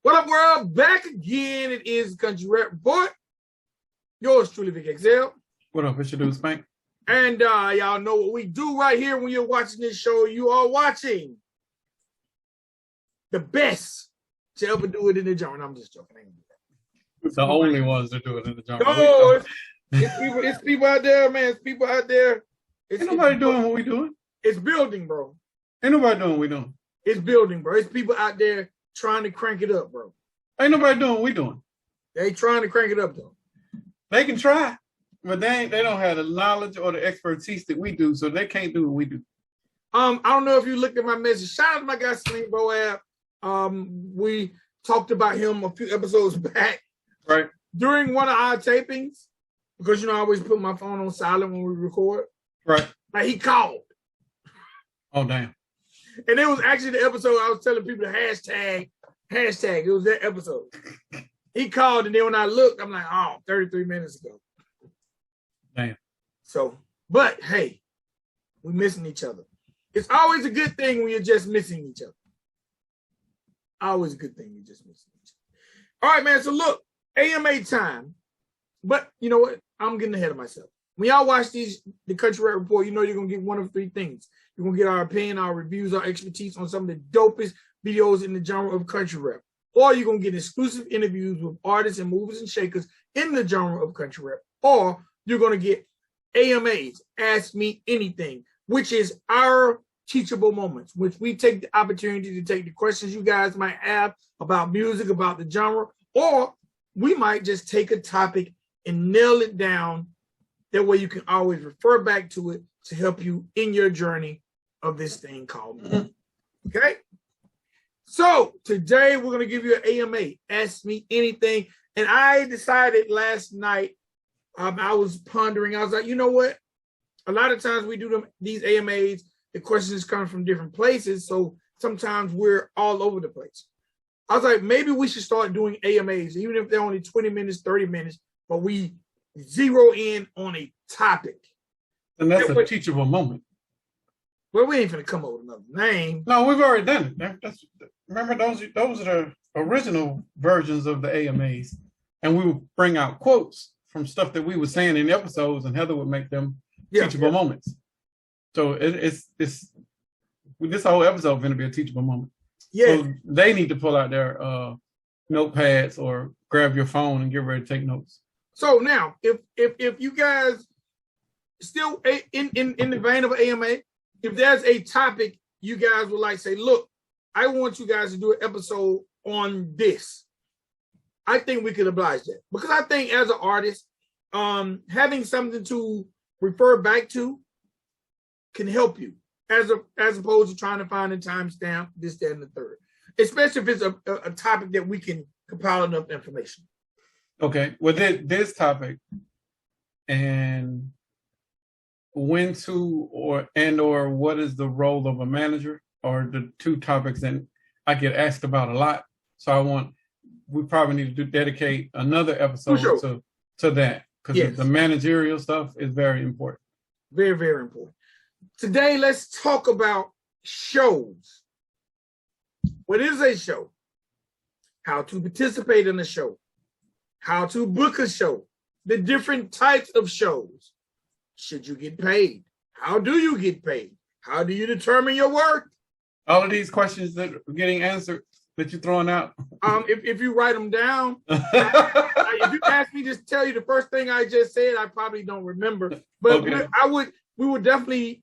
What up, world? Back again. It is Country Rap Report. Yours truly, Vic XL. What up? It's your dude, Spank. And y'all know what we do right here when you're watching this show. You are watching the best to ever do it in the genre. I'm just joking. It's the only ones that do it in the genre. No, it's people out there, man. It's people out there. Ain't nobody doing what we doing. It's building, bro. Ain't nobody doing what we doing. It's building, bro. It's people out there trying to crank it up, bro. Ain't nobody doing what we doing. They trying to crank it up, though. They can try, but they don't have the knowledge or the expertise that we do, so they can't do what we do. I don't know if you looked at my message. Shout out to my guy Sling Boab. We talked about him a few episodes back. Right. During one of our tapings, because you know I always put my phone on silent when we record. Right. Like he called. Oh damn. And it was actually the episode I was telling people to hashtag. It was that episode. He called, and then when I looked, I'm like, 33 minutes ago. Damn. So, but hey, we're missing each other. It's always a good thing when you're just missing each other. Always a good thing you're just missing each other. All right, man. So look, AMA time. But you know what? I'm getting ahead of myself. When y'all watch the Country Rap Report, you know you're going to get one of three things. You're going to get our opinion, our reviews, our expertise on some of the dopest videos in the genre of country rap. Or you're going to get exclusive interviews with artists and movers and shakers in the genre of country rap. Or you're going to get AMAs, Ask Me Anything, which is our teachable moments, which we take the opportunity to take the questions you guys might have about music, about the genre, or we might just take a topic and nail it down. That way you can always refer back to it to help you in your journey of this thing called music. Okay? So today we're going to give you an AMA, Ask Me Anything. And I decided last night, I was pondering, I was like, you know what? A lot of times we do these AMAs, the questions come from different places. So sometimes we're all over the place. I was like, maybe we should start doing AMAs, even if they're only 20 minutes, 30 minutes, but we zero in on a topic. And that's a teachable moment. Well, we ain't finna come up with another name. No, we've already done it. Remember, those are the original versions of the AMAs. And we would bring out quotes from stuff that we were saying in episodes, and Heather would make them teachable moments. So it's this whole episode is going to be a teachable moment. Yeah. So they need to pull out their notepads or grab your phone and get ready to take notes. So now, if you guys still in the vein of AMA, if there's a topic you guys would like to say, look, I want you guys to do an episode on this, I think we could oblige that. Because I think as an artist, having something to refer back to can help you as opposed to trying to find a timestamp, this, that, and the third. Especially if it's a topic that we can compile enough information. Okay, well, this topic and when to or what is the role of a manager are the two topics that I get asked about a lot. So we probably need to dedicate another episode to that because the managerial stuff is very important. Very, very important. Today, let's talk about shows. What is a show? How to participate in a show. How to book a show, the different types of shows. Should you get paid? How do you get paid? How do you determine your work? All of these questions that are getting answered that you're throwing out. If you write them down, if you ask me to tell you the first thing I just said, I probably don't remember. But we would definitely,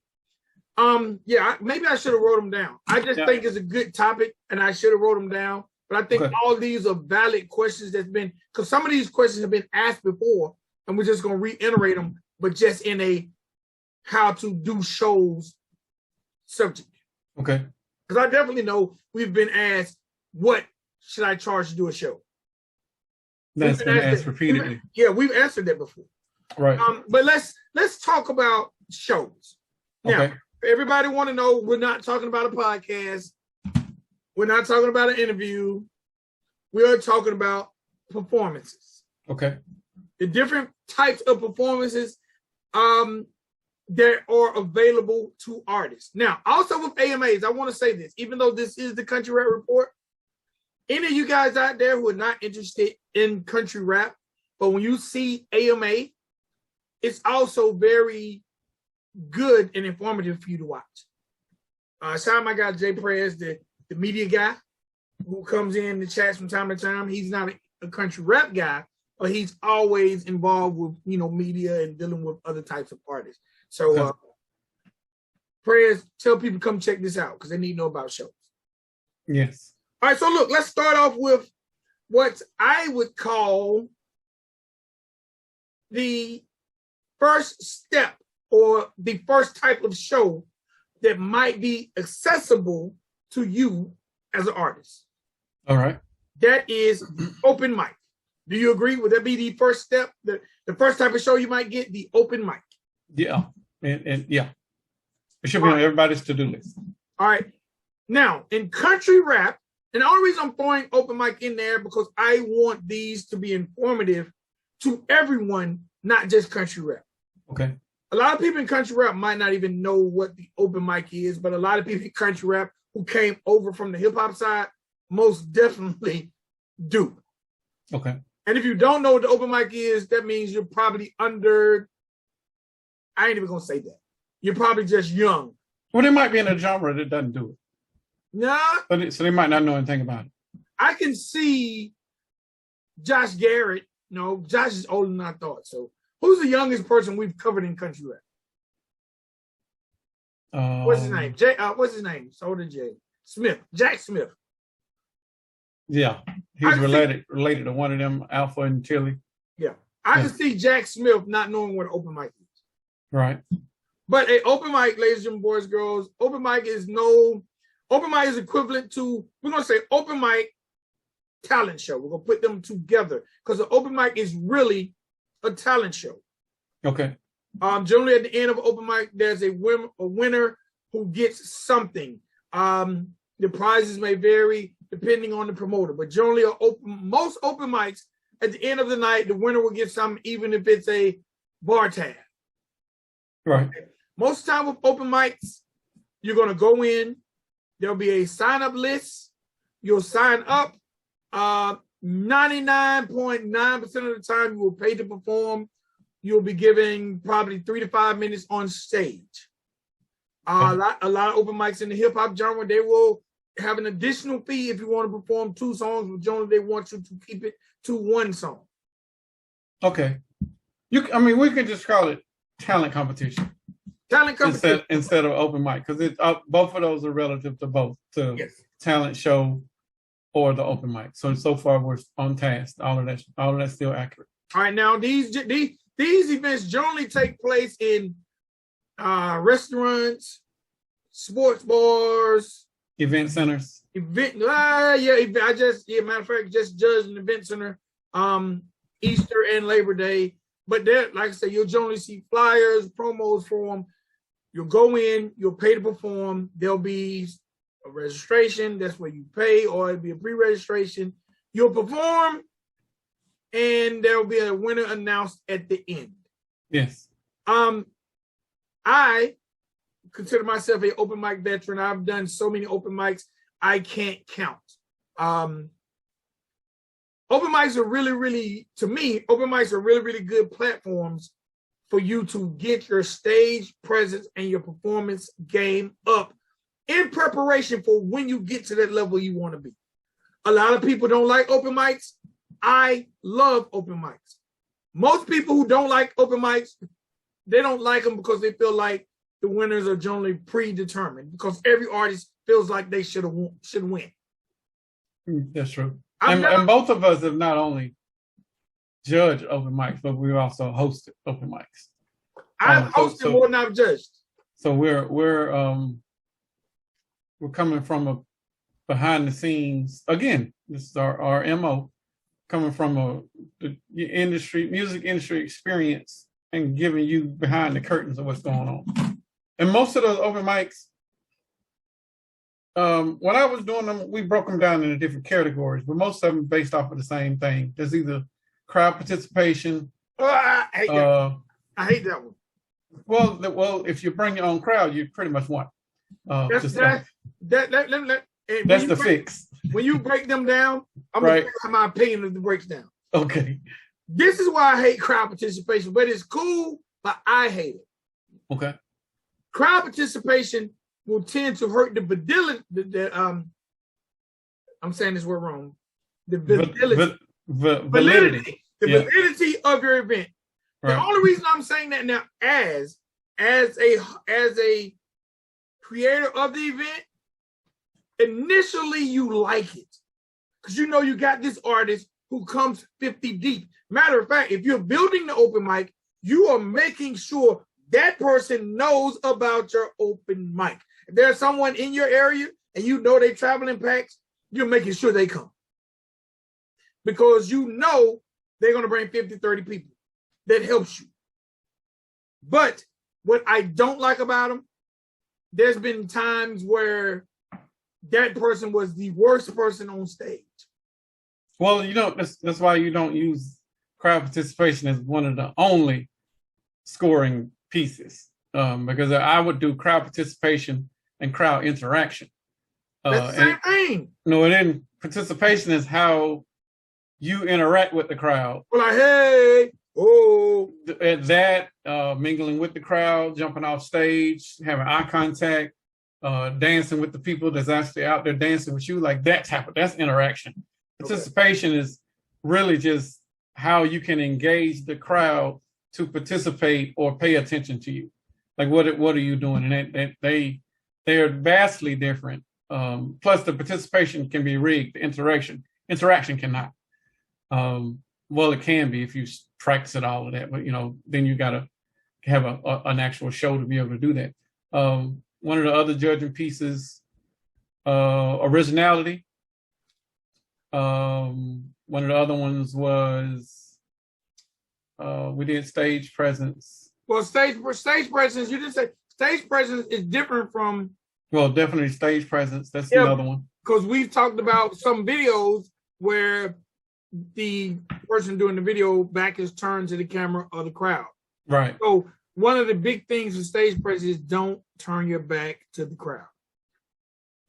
maybe I should have wrote them down. I just think it's a good topic, and I should have wrote them down. But I think all these are valid questions because some of these questions have been asked before, and we're just going to reiterate them, but just in a how to do shows subject. Okay. Because I definitely know we've been asked, what should I charge to do a show? That's been asked repeatedly. We've answered that before. Right. But let's talk about shows. Now, everybody want to know, we're not talking about a podcast. We're not talking about an interview. We are talking about performances. Okay. The different types of performances that are available to artists. Now, also with AMAs, I want to say this, even though this is the Country Rap Report, any of you guys out there who are not interested in country rap, but when you see AMA, it's also very good and informative for you to watch. Shout out my guy Jay Perez, the media guy who comes in the chats from time to time. He's not a country rap guy, but he's always involved with media and dealing with other types of artists. So Perez, tell people to come check this out because they need to know about shows. Yes. All right, so look, let's start off with what I would call the first step or the first type of show that might be accessible to you as an artist. All right. That is open mic. Do you agree? Would that be the first step? The first type of show you might get, the open mic? Yeah. And yeah. It should be on everybody's to-do list. All right. Now, in country rap, and the only reason I'm throwing open mic in there because I want these to be informative to everyone, not just country rap. Okay. A lot of people in country rap might not even know what the open mic is, but a lot of people in country rap who came over from the hip hop side most definitely do. Okay. And if you don't know what the open mic is, that means you're probably under, I ain't even gonna say that. You're probably just young. Well, they might be in a genre that doesn't do it. Nah. So they might not know anything about it. I can see Josh Garrett. No, Josh is older than I thought. So who's the youngest person we've covered in country rap? What's his name? What's his name? Soda J. Smith. Jack Smith. Yeah. He's related to one of them, Alpha and Tilly. Yeah. I can see Jack Smith not knowing what an open mic is. Right. But an open mic, ladies and boys, girls, open mic is equivalent to, we're going to say open mic talent show. We're going to put them together because the open mic is really a talent show. Okay. Generally at the end of open mic, there's a winner who gets something. The prizes may vary depending on the promoter, but generally most open mics at the end of the night, the winner will get something, even if it's a bar tab. Right. Most of the time with open mics, you're going to go in, there'll be a sign-up list. You'll sign up. 99.9% of the time, you will pay to perform. You'll be given probably 3 to 5 minutes on stage. A lot of open mics in the hip-hop genre, they will have an additional fee if you want to perform 2 songs, but generally they want you to keep it to 1 song. Okay. We could just call it talent competition. Talent competition. Instead of open mic, because both of those are relative to both the talent show or the open mic. So far we're on task. All of that's still accurate. All right, now these events generally take place in restaurants, sports bars, event centers. Matter of fact, just judged an event center, Easter and Labor Day. But there, like I said, you'll generally see flyers, promos for them. You'll go in, you'll pay to perform. There'll be a registration, that's where you pay, or it'll be a pre-registration. You'll perform, and there'll be a winner announced at the end. Yes. I consider myself an open mic veteran. I've done so many open mics, I can't count. Open mics are really good platforms for you to get your stage presence and your performance game up in preparation for when you get to that level you want to be. A lot of people don't like open mics. I love open mics. Most people who don't like open mics, they don't like them because they feel like the winners are generally predetermined because every artist feels like they should win. That's true. And both of us have not only judged open mics, but we've also hosted open mics. I've hosted more than I've judged. So we're coming from a behind the scenes. Again, this is our MO, coming from the music industry experience and giving you behind the curtains of what's going on. And most of those open mics, when I was doing them, we broke them down into different categories, but most of them based off of the same thing. There's either crowd participation. I hate that one. Well, if you bring your own crowd, you pretty much won. Let And that's the fix. When you break them down, I'm going to tell my opinion of the breaks down. Okay. This is why I hate crowd participation, but it's cool, but I hate it. Okay. Crowd participation will tend to hurt the validity. I'm saying this word wrong. The validity. Validity. The validity of your event. Right. The only reason I'm saying that now, as a creator of the event, initially you like it because you know you got this artist who comes 50 deep. Matter of fact, if you're building the open mic, you are making sure that person knows about your open mic. If there's someone in your area and you know they travel in packs, you're making sure they come. Because you know they're going to bring 50, 30 people. That helps you. But what I don't like about them, there's been times where that person was the worst person on stage. Well, that's why you don't use crowd participation as one of the only scoring pieces. Because I would do crowd participation and crowd interaction. That's the same thing. No, and then participation is how you interact with the crowd. Well, like, hey, oh. That, mingling with the crowd, jumping off stage, having eye contact, dancing with the people that's actually out there dancing with you, like that's interaction. Participation is really just how you can engage the crowd to participate or pay attention to you. Like what are you doing? And they are vastly different. Plus the participation can be rigged. The interaction cannot. Well, it can be if you practice it, all of that, but then you got to have an actual show to be able to do that. One of the other judging pieces, originality. One of the other ones was we did stage presence. Well, stage presence, you didn't say stage presence is different from. Well, definitely stage presence. That's another one. Because we've talked about some videos where the person doing the video back is turned to the camera or the crowd. Right. So one of the big things with stage presence is don't turn your back to the crowd.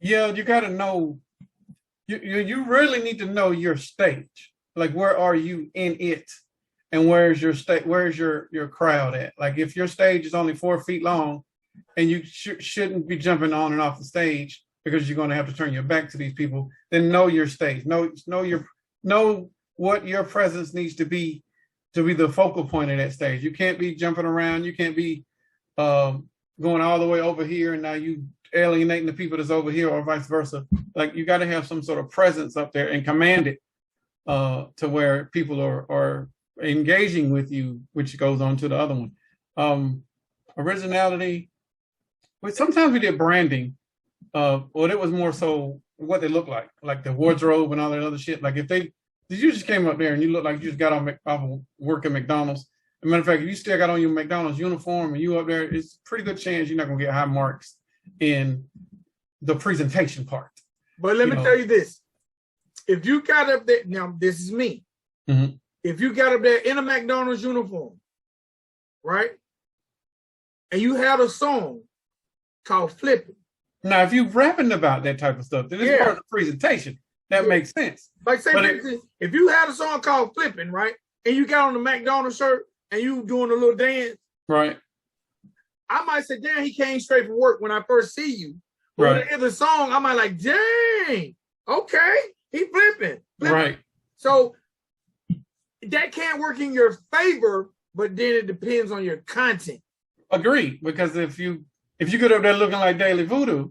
Yeah, you got to know. You really need to know your stage. Like, where are you in it, and where's your where's your crowd at? Like, if your stage is only 4 feet long, and you shouldn't be jumping on and off the stage because you're going to have to turn your back to these people, then know your stage. Know what your presence needs to be the focal point of that stage. You can't be jumping around. You can't be going all the way over here and now you alienating the people that's over here or vice versa. Like, you got to have some sort of presence up there and command it to where people are engaging with you, which goes on to the other one. Originality. Sometimes we did branding. Well, it was more so what they look like the wardrobe and all that other shit. Like, if you just came up there and you look like you just got off work at McDonald's. As a matter of fact, if you still got on your McDonald's uniform and you up there, it's a pretty good chance you're not going to get high marks in the presentation part. But let me tell you this. If you got up there, now this is me. Mm-hmm. If you got up there in a McDonald's uniform, right? And you had a song called Flipping. Now, if you're rapping about that type of stuff, then it's part of the presentation. That makes sense. Like, say, if you had a song called Flipping, right? And you got on the McDonald's shirt and you doing a little dance. Right. I might say, damn, he came straight from work when I first see you. But right. when I hear the song, I might like, dang, okay, he flipping. Right. So that can't work in your favor, but then it depends on your content. Agreed. Because if you get up there looking like Daily Voodoo,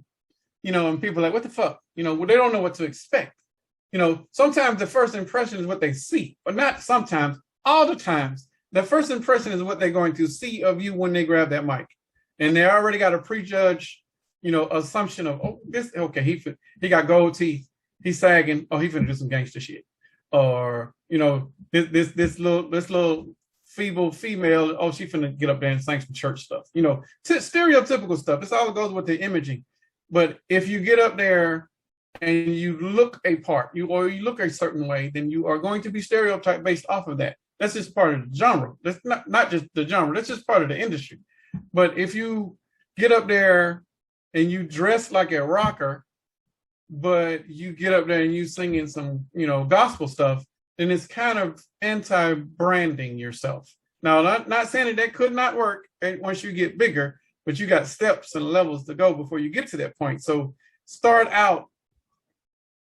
and people are like, what the fuck? They don't know what to expect. Sometimes the first impression is what they see, but not sometimes, all the times. The first impression is what they're going to see of you when they grab that mic. And they already got a prejudged, assumption of, he got gold teeth, he's sagging, he finna do some gangster shit. Or, this little feeble female, she finna get up there and sing some church stuff. Stereotypical stuff. This all goes with the imaging. But if you get up there and you look a part, you look a certain way, then you are going to be stereotyped based off of that. That's just part of the genre. That's not just the genre. That's just part of the industry. But if you get up there and you dress like a rocker but you get up there and you singing some, gospel stuff, then it's kind of anti-branding yourself. Now, not saying that could not work once you get bigger, but you got steps and levels to go before you get to that point. So start out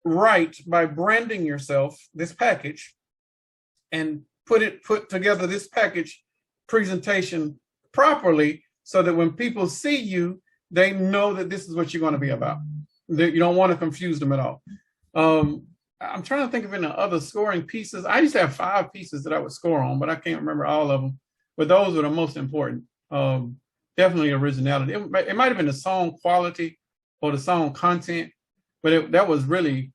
right by branding yourself, this package, and put together this package presentation properly so that when people see you, they know that this is what you're going to be about. You don't want to confuse them at all. I'm trying to think of any other scoring pieces. I used to have 5 pieces that I would score on, but I can't remember all of them. But those are the most important. Definitely originality. It might have been the song quality or the song content, but that was really,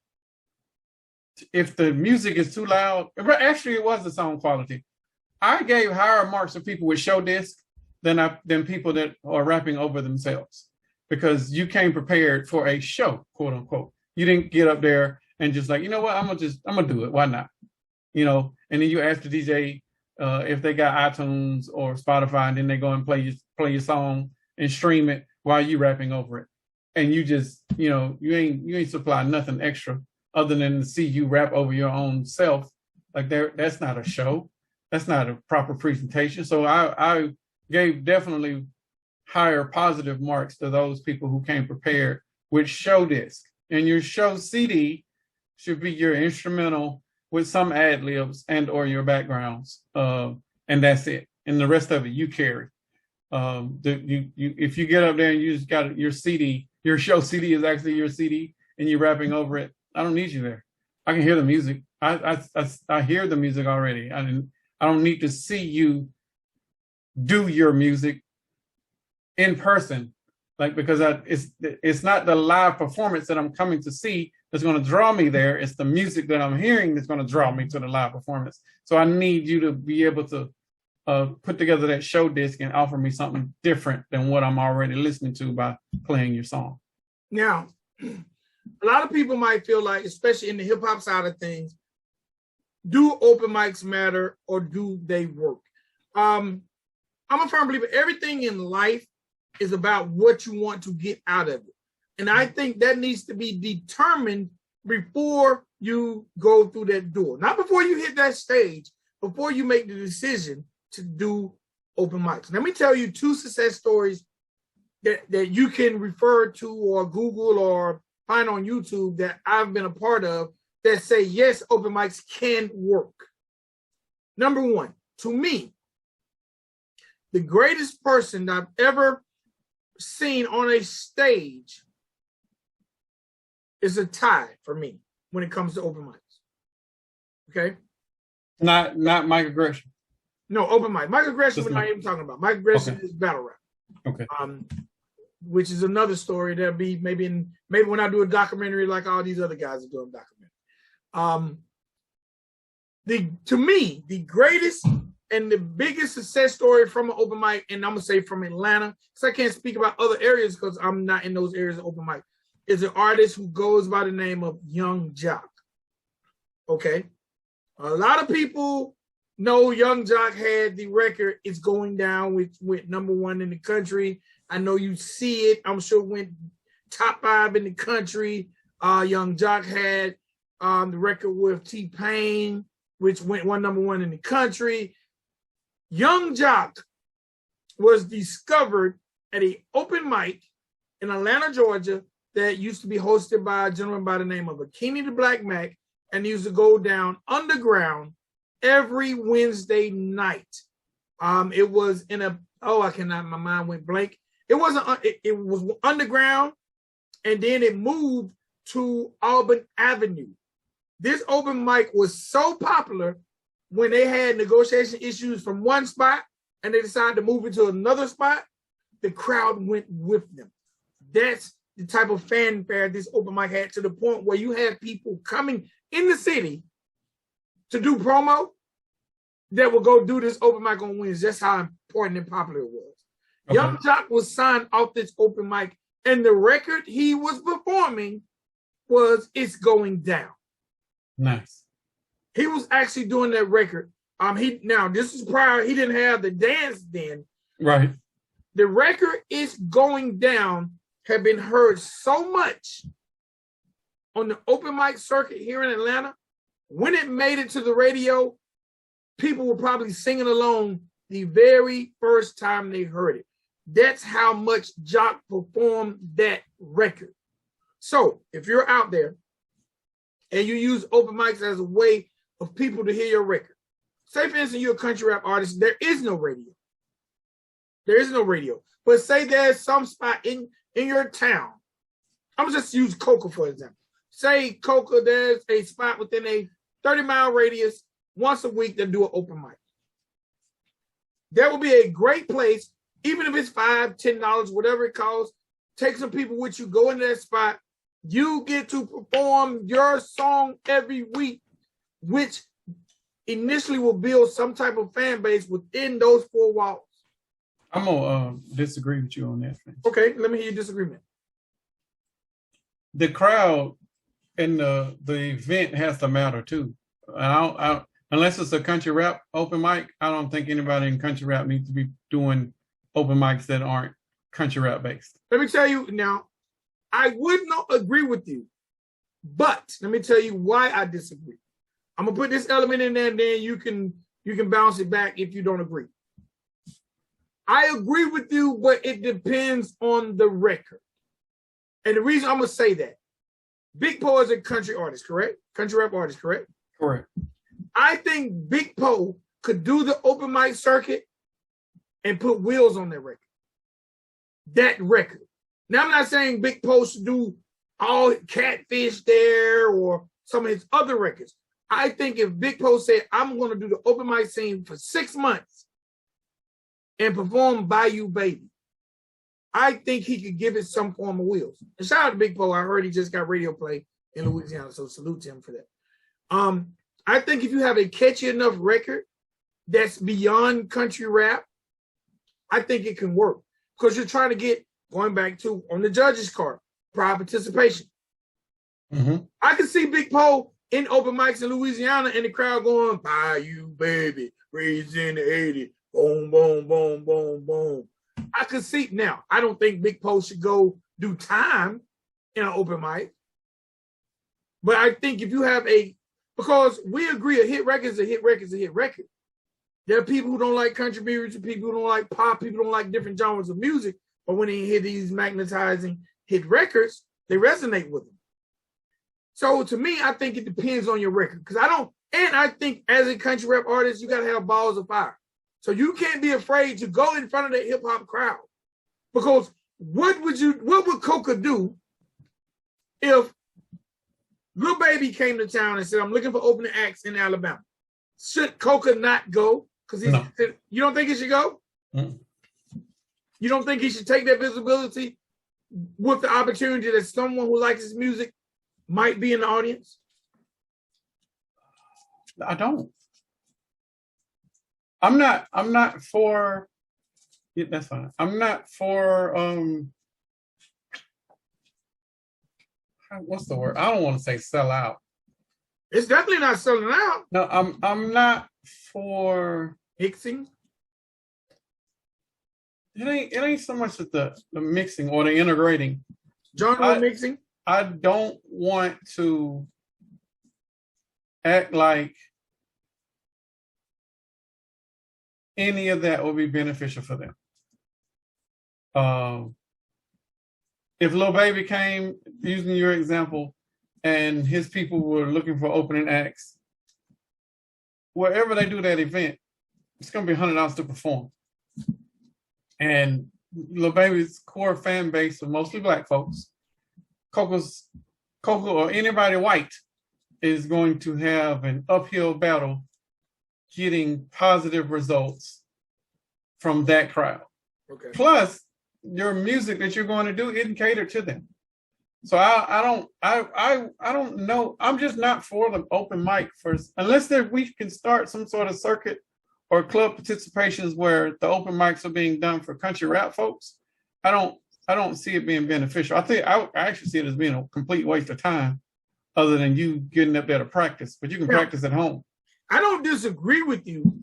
if the music is too loud, actually it was the song quality. I gave higher marks to people with show disc than people that are rapping over themselves, because you came prepared for a show, quote unquote. You didn't get up there and just like, you know what, I'm gonna do it. Why not? And then you ask the DJ if they got iTunes or Spotify, and then they go and play your song and stream it while you rapping over it. And you just, you ain't supply nothing extra other than to see you rap over your own self. Like that's not a show. That's not a proper presentation. So I gave definitely higher positive marks to those people who came prepared with show disc. And your show CD should be your instrumental with some ad libs and or your backgrounds. And that's it. And the rest of it you carry. If you get up there and you just got your CD, your show CD is actually your CD and you're rapping over it, I don't need you there. I can hear the music. I hear the music already. I don't need to see you do your music in person, because it's not the live performance that I'm coming to see that's going to draw me there. It's the music that I'm hearing that's going to draw me to the live performance. So I need you to be able to put together that show disc and offer me something different than what I'm already listening to by playing your song. Now, a lot of people might feel like, especially in the hip hop side of things, do open mics matter or do they work? I'm a firm believer everything in life is about what you want to get out of it. And I think that needs to be determined before you go through that door. Not before you hit that stage, before you make the decision to do open mics. Let me tell you 2 success stories that you can refer to or Google or find on YouTube that I've been a part of that say, yes, open mics can work. Number 1, to me, the greatest person I've ever seen on a stage is a tie for me when it comes to open mics. Okay? Not Mike Aggression. No, open mic. Mike Aggression, we're not even talking about. Mike Aggression is battle rap. Okay. Which is another story that'll be maybe when I do a documentary like all these other guys are doing documentary. To me, the greatest and the biggest success story from an open mic, and I'm gonna say from Atlanta, because I can't speak about other areas because I'm not in those areas of open mic, is an artist who goes by the name of Young Jock. Okay, a lot of people know Young Jock had the record "It's Going Down," which went #1 in the country. I know you see it. I'm sure it went top 5 in the country. Young Jock had the record with T-Pain, which went #1 in the country. Young Jock was discovered at an open mic in Atlanta, Georgia, that used to be hosted by a gentleman by the name of Akini the Black Mac, and he used to go down underground every Wednesday night. It was in my mind went blank. It was underground, and then it moved to Auburn Avenue. This open mic was so popular when they had negotiation issues from one spot and they decided to move it to another spot, the crowd went with them. That's the type of fanfare this open mic had, to the point where you had people coming in the city to do promo that will go do this open mic on Wednesday. That's how important and popular it was. Okay. Young Jock was signed off this open mic, and the record he was performing was "It's Going Down." Nice. He was actually doing that record. This is prior. He didn't have the dance then. Right. The record "It's Going Down" had been heard so much on the open mic circuit here in Atlanta, when it made it to the radio, people were probably singing along the very first time they heard it. That's how much Jock performed that record. So if you're out there and you use open mics as a way of people to hear your record, say for instance, you're a country rap artist, there is no radio. There is no radio. But say there's some spot in your town. I'm gonna just use Coca for example. Say Coca, there's a spot within a 30-mile radius once a week that do an open mic. That would be a great place, even if it's $5, $10, whatever it costs. Take some people with you, go into that spot. You get to perform your song every week, which initially will build some type of fan base within those four walls. I'm gonna disagree with you on that. Okay, let me hear your disagreement. The crowd and the event has to matter too. Unless it's a country rap open mic, I don't think anybody in country rap needs to be doing open mics that aren't country rap based. Let me tell you now, I would not agree with you, but let me tell you why I disagree. I'm gonna put this element in there, and then you can bounce it back if you don't agree. I agree with you, but it depends on the record. And the reason I'm gonna say that, Big Poe is a country artist, correct? Country rap artist, correct? Correct. I think Big Poe could do the open mic circuit and put wheels on that record. That record. Now, I'm not saying Big Poe should do all Catfish there or some of his other records. I think if Big Poe said, I'm going to do the open mic scene for 6 months and perform Bayou Baby, I think he could give it some form of wheels. And shout out to Big Poe. I heard he just got radio play in Louisiana, so salute to him for that. I think if you have a catchy enough record that's beyond country rap, I think it can work. Because you're trying to get, going back to, on the judges' card, pride participation. Mm-hmm. I can see Big Poe in open mics in Louisiana and the crowd going, Bayou Baby, raised in the 80s, boom, boom, boom, boom, boom. I could see, now, I don't think Big Poe should go do time in an open mic. But I think if you have because we agree a hit record is a hit record is a hit record. There are people who don't like country music, people who don't like pop, people who don't like different genres of music, but when they hear these magnetizing hit records, they resonate with them. So to me, I think it depends on your record. Because I think as a country rap artist, you got to have balls of fire. So you can't be afraid to go in front of the hip hop crowd. Because what would Coca do if Lil Baby came to town and said, I'm looking for opening acts in Alabama? Should Coca not go? Because no. You don't think he should go? Mm. You don't think he should take that visibility with the opportunity that someone who likes his music might be in the audience? I don't. I'm not for, yeah, that's fine. I'm not for, what's the word? I don't want to say sell out. It's definitely not selling out. No, I'm not for mixing. It ain't so much that the mixing or the integrating. Genre mixing. I don't want to act like any of that will be beneficial for them. If Lil Baby came, using your example, and his people were looking for opening acts, wherever they do that event, it's going to be $100 to perform. And Lil Baby's core fan base of mostly Black folks, Coco or anybody white is going to have an uphill battle getting positive results from that crowd. Okay. Plus, your music that you're going to do isn't catered to them. So I don't know. I'm just not for the open mic first, unless we can start some sort of circuit or club participations where the open mics are being done for country rap folks. I don't see it being beneficial. I actually see it as being a complete waste of time, other than you getting up there to practice, but you can practice at home. I don't disagree with you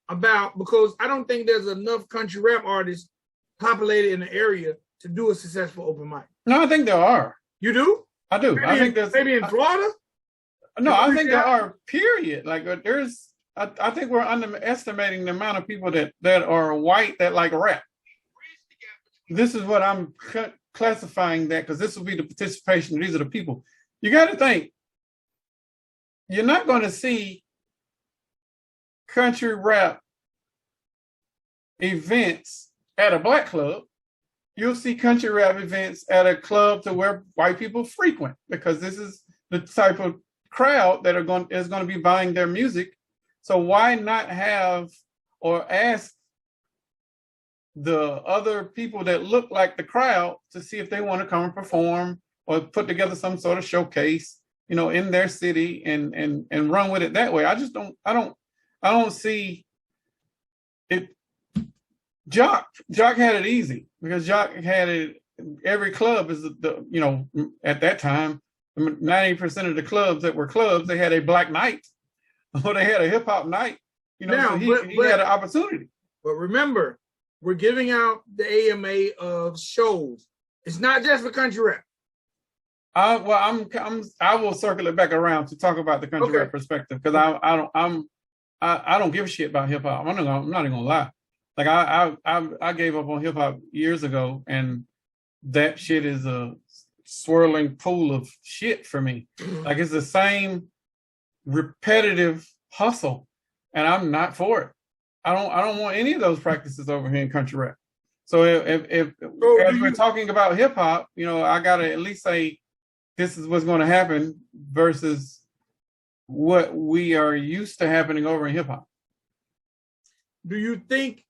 because I don't think there's enough country rap artists populated in the area to do a successful open mic. No, I think there are. You do? I do. Maybe I think there's maybe in Florida. No, I think there are. Period. Like there's. I think we're underestimating the amount of people that are white that like rap. This is what I'm classifying that, because this will be the participation. These are the people. You got to think. You're not going to see country rap events at a black club. You'll see country rap events at a club to where white people frequent, because this is the type of crowd that is going to be buying their music. So why not have or ask the other people that look like the crowd to see if they want to come and perform or put together some sort of showcase, in their city and run with it that way. I don't see it. Jock had it easy, because Jock had it. Every club is at that time, 90% of the clubs that were clubs, they had a black night. Or they had a hip hop night, now, so he had an opportunity. But remember, we're giving out the AMA of shows. It's not just for country rap. I will circle it back around to talk about the country rap perspective, because I don't give a shit about hip hop. I'm not even gonna lie. Like I gave up on hip hop years ago, and that shit is a swirling pool of shit for me. Like it's the same repetitive hustle, and I'm not for it. I don't want any of those practices over here in country rap. So if we're talking about hip hop, I gotta at least say this is what's going to happen versus what we are used to happening over in hip hop. Do you think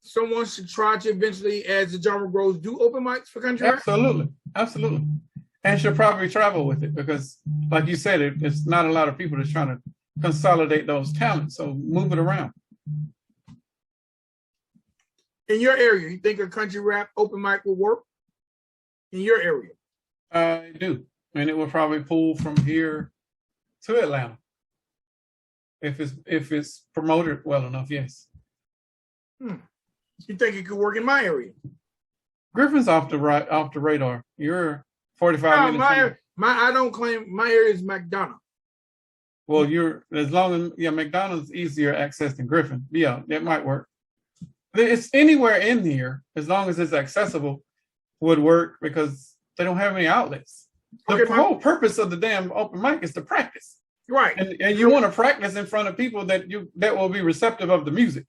someone should try to eventually, as the genre grows, do open mics for country rap? Absolutely, and should probably travel with it, because, like you said, it's not a lot of people that's trying to consolidate those talents. So move it around. In your area, you think a country rap open mic will work? In your area? I do, and it will probably pull from here to Atlanta if it's promoted well enough. Yes. You think it could work in my area? Griffin's off the radar. You're 45 minutes. I don't claim my area is McDonough. Well, McDonough's easier access than Griffin. Yeah, that might work. It's anywhere in here, as long as it's accessible, would work, because they don't have any outlets. The whole purpose of the damn open mic is to practice. Right. And you want to practice in front of people that will be receptive of the music.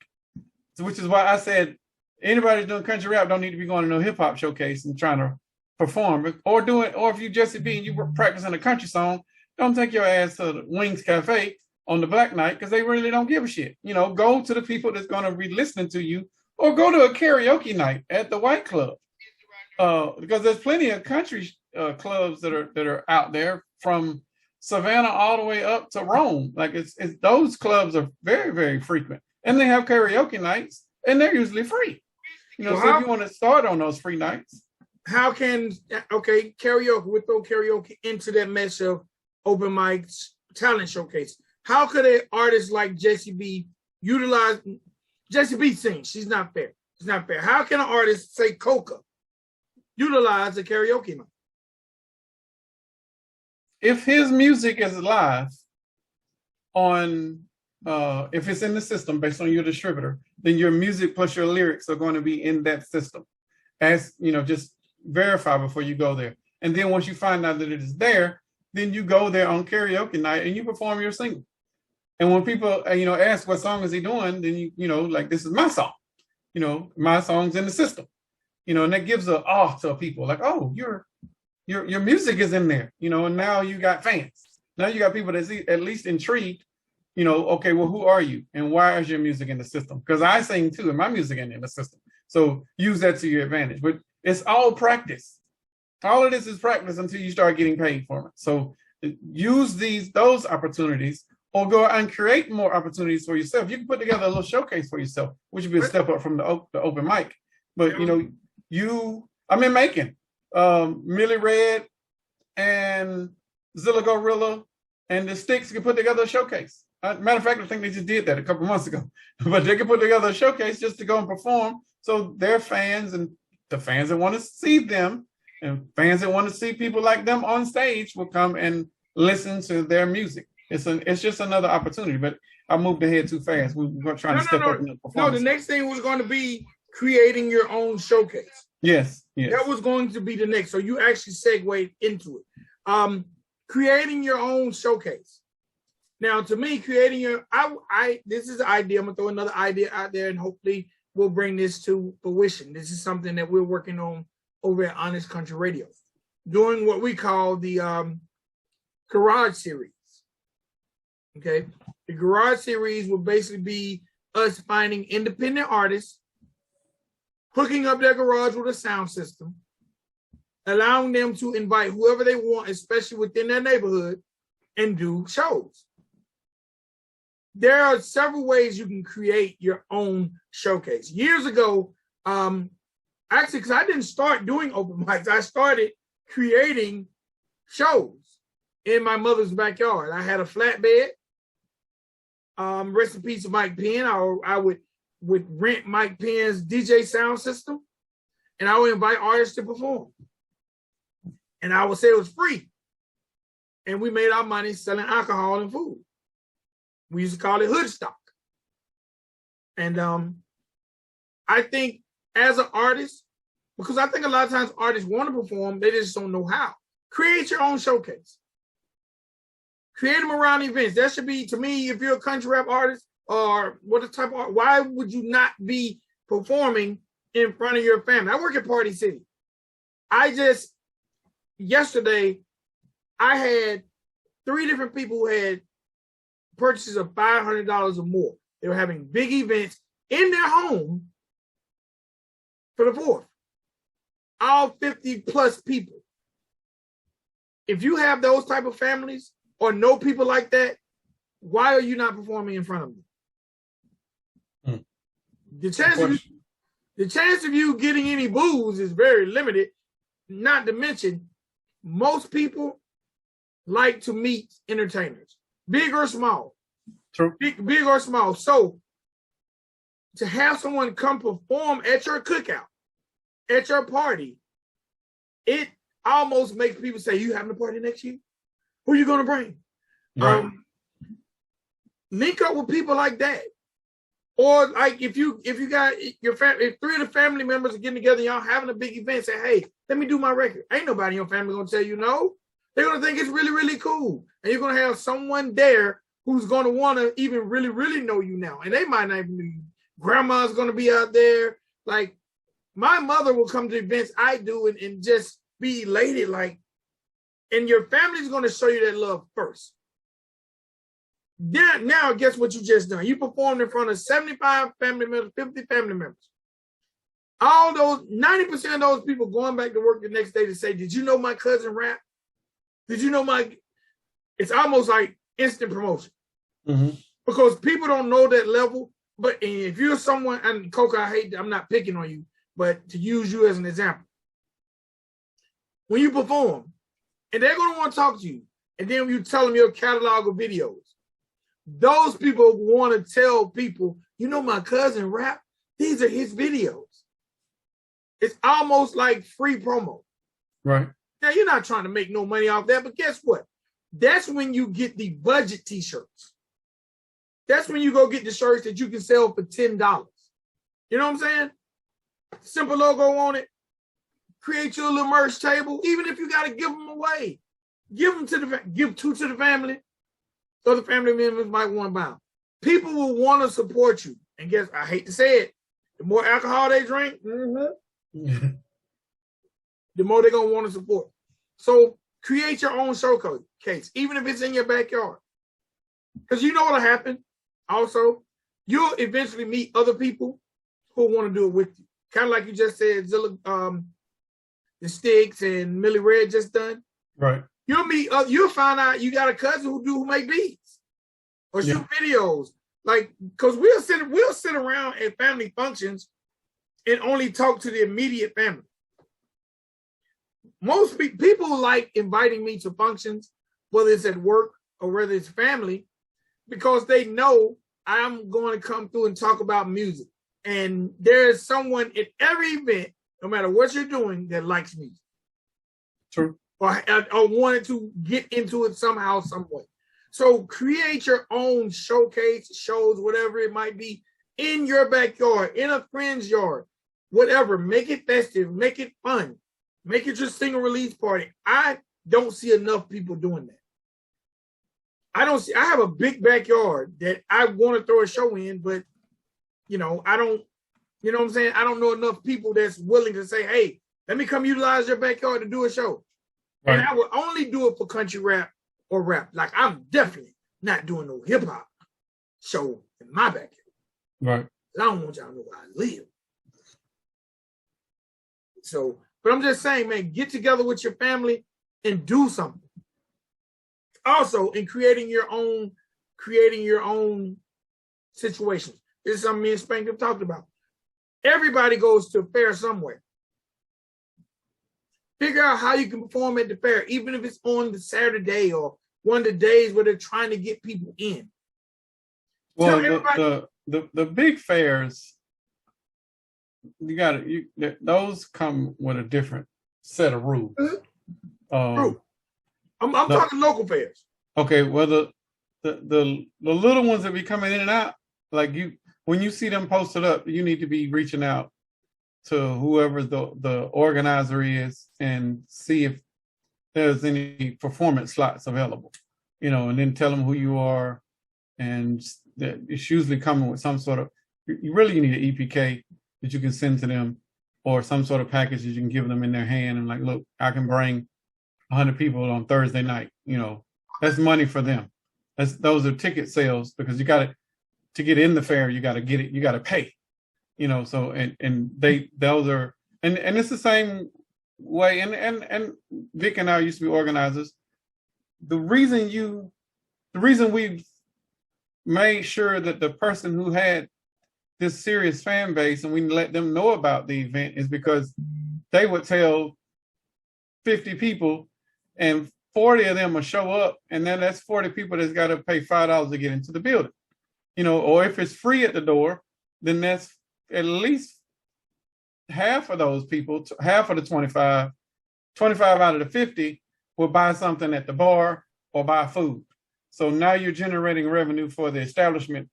So, which is why I said anybody doing country rap don't need to be going to no hip hop showcase and trying to perform, or if you Jesse B and you were practicing a country song, don't take your ass to the Wings Cafe on the black night, because they really don't give a shit. Go to the people that's going to be listening to you, or go to a karaoke night at the white club, because there's plenty of country clubs that are out there, from Savannah all the way up to Rome. Like it's those clubs are very, very frequent, and they have karaoke nights, and they're usually free. So if you want to start on those free nights, how can karaoke, we throw karaoke into that mesh of open mics, talent showcase? How could an artist like Jessie B utilize? Jessie B sings. She's not fair. It's not fair. How can an artist, say Coca, utilize a karaoke night? If his music is live on, if it's in the system based on your distributor, then your music plus your lyrics are going to be in that system. As just verify before you go there. And then once you find out that it is there, then you go there on karaoke night and you perform your single. And when people, ask what song is he doing, then like, this is my song. My song's in the system. And that gives a awe to people, like, oh, your music is in there. And now you got fans. Now you got people that's at least intrigued. Okay, well, who are you, and why is your music in the system? Because I sing too, and my music ain't in the system. So use that to your advantage. But it's all practice. All of this is practice until you start getting paid for it. So use those opportunities, or go out and create more opportunities for yourself. You can put together a little showcase for yourself, which would be a step up from the open mic. But I'm in Macon. Millie Red and Zilla Gorilla and the Sticks can put together a showcase. Matter of fact, I think they just did that a couple months ago. But they can put together a showcase just to go and perform, so their fans and the fans that want to see them And fans that want to see people like them on stage will come and listen to their music. It's just another opportunity, but I moved ahead too fast. We're trying to step up in the performance. No, the next thing was going to be creating your own showcase. Yes. That was going to be the next. So you actually segued into it. Creating your own showcase. Now, to me, creating this is an idea. I'm gonna throw another idea out there, and hopefully we'll bring this to fruition. This is something that we're working on over at Honest Country Radio, doing what we call the Garage Series. Okay, the Garage Series will basically be us finding independent artists, hooking up their garage with a sound system, allowing them to invite whoever they want, especially within their neighborhood, and do shows. There are several ways you can create your own showcase. Years ago, actually, because I didn't start doing open mics, I started creating shows in my mother's backyard. I had a flatbed. Rest in peace to Mike Penn. I would rent Mike Penn's DJ sound system, and I would invite artists to perform. And I would say it was free. And we made our money selling alcohol and food. We used to call it hood stock. And I think as an artist, because I think a lot of times artists want to perform, they just don't know how. Create your own showcase. Create them around events. That should be, to me, if you're a country rap artist or what type of art, why would you not be performing in front of your family? I work at Party City. Yesterday, I had 3 different people who had purchases of $500 or more. They were having big events in their home for the 4th. All 50 plus people. If you have those type of families or know people like that, why are you not performing in front of them? The chance of you getting any booze is very limited. Not to mention, most people like to meet entertainers, big or small. True. Big or small. So to have someone come perform at your cookout, at your party, it almost makes people say, "You having a party next year? Who are you going to bring?" Right. Link up with people like that. Or like if you got your family, if 3 of the family members are getting together, y'all having a big event, say, "Hey, let me do my record." Ain't nobody in your family gonna tell you no. They're gonna think it's really, really cool. And you're gonna have someone there who's gonna wanna even really, really know you now. And they might not even know you. Grandma's gonna be out there. Like my mother will come to events I do and just be elated, like, and your family's gonna show you that love first. Then now guess what you just done? You performed in front of 75 family members, 50 family members. All those 90% of those people going back to work the next day to say, "Did you know my cousin rap? Did you know my?" It's almost like instant promotion. Mm-hmm. Because people don't know that level. But if you're someone, and Coca, I'm not picking on you, but to use you as an example, when you perform, and they're going to want to talk to you, and then you tell them your catalog of videos, those people want to tell people, "You know my cousin rap? These are his videos." It's almost like free promo. Right. Now, you're not trying to make no money off that, but guess what? That's when you get the budget t-shirts. That's when you go get the shirts that you can sell for $10. You know what I'm saying? Simple logo on it. Create your little merch table. Even if you got to give them away, give 2 to the family. So the family members might want to buy them. People will want to support you. And guess, I hate to say it, the more alcohol they drink, the more they're going to want to support. So create your own showcase, even if it's in your backyard. Because you know what'll happen. Also, you'll eventually meet other people who want to do it with you. Kind of like you just said, Zilla, the Sticks and Millie Red just done. Right. You'll find out you got a cousin who make beats or shoot videos. Like, because we'll sit around at family functions and only talk to the immediate family. Most people like inviting me to functions, whether it's at work or whether it's family, because they know I'm going to come through and talk about music. And there's someone at every event, no matter what you're doing, that likes music. True. Or wanted to get into it somehow, some way. So create your own showcase, shows, whatever it might be, in your backyard, in a friend's yard, whatever. Make it festive, make it fun, make it your single release party. I don't see enough people doing that. I have a big backyard that I want to throw a show in, but I don't, you know what I'm saying? I don't know enough people that's willing to say, hey, let me come utilize your backyard to do a show. Right. And I would only do it for country rap or rap. Like, I'm definitely not doing no hip hop show in my backyard. Right. I don't want y'all to know where I live. So, but I'm just saying, man, get together with your family and do something. Also, in creating your own situations. This is something me and Spank have talked about. Everybody goes to a fair somewhere. Figure out how you can perform at the fair, even if it's on the Saturday or one of the days where they're trying to get people in. Well, the big fairs, those come with a different set of rules. Mm-hmm. True. I'm talking local fairs. Okay, well the little ones that be coming in and out, like when you see them posted up, you need to be reaching out to whoever the organizer is and see if there's any performance slots available, and then tell them who you are, and it's usually coming with some sort of. You really need an EPK that you can send to them, or some sort of package that you can give them in their hand, and like, look, I can bring 100 people on Thursday night. That's money for them. Those are ticket sales, because you got to get in the fair. You got to get it. You got to pay. So and those are and it's the same way. And Vic and I used to be organizers. The reason we made sure that the person who had this serious fan base and we let them know about the event is because they would tell 50 people and 40 of them will show up, and then that's 40 people that's got to pay $5 to get into the building. Or if it's free at the door, then that's at least half of those people, half of the 25 out of the 50 will buy something at the bar or buy food. So now you're generating revenue for the establishment,